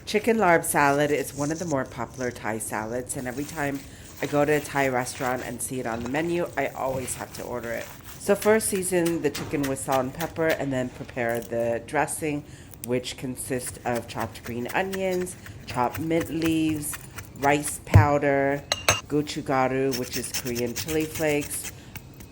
Chicken larb salad is one of the more popular Thai salads, and every time I go to a Thai restaurant and see it on the menu, I always have to order it. So first season the chicken with salt and pepper and then prepare the dressing, which consists of chopped green onions, chopped mint leaves, rice powder, gochugaru, which is Korean chili flakes,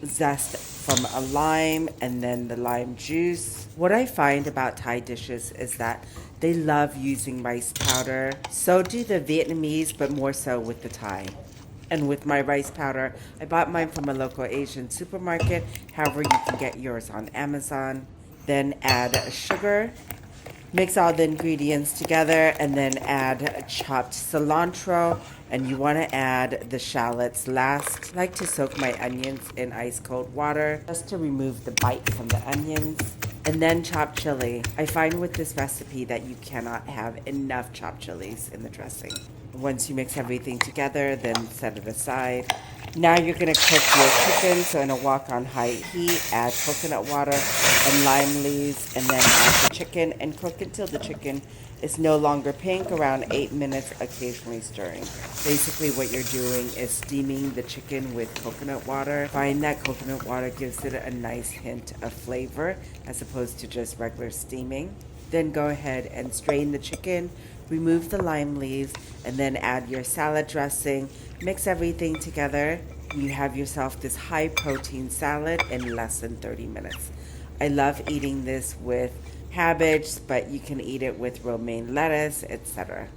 zest from a lime, and then the lime juice. What I find about Thai dishes is that they love using rice powder. So do the Vietnamese, but more so with the Thai. And with my rice powder, I bought mine from a local Asian supermarket. However, you can get yours on Amazon. Then add sugar. Mix all the ingredients together and then add chopped cilantro, and you want to add the shallots last. I like to soak my onions in ice cold water just to remove the bite from the onions. And then chopped chili. I find with this recipe that you cannot have enough chopped chilies in the dressing. Once you mix everything together, then set it aside. Now you're going to cook your chicken, so in a wok on high heat, add coconut water and lime leaves, and then add the chicken and cook until the chicken is no longer pink, around 8 minutes, occasionally stirring. Basically what you're doing is steaming the chicken with coconut water. Find that coconut water gives it a nice hint of flavor as opposed to just regular steaming. Then go ahead and strain the chicken, remove the lime leaves, and then add your salad dressing. Mix everything together. You have yourself this high protein salad in less than 30 minutes. I love eating this with cabbage, but you can eat it with romaine lettuce, etc.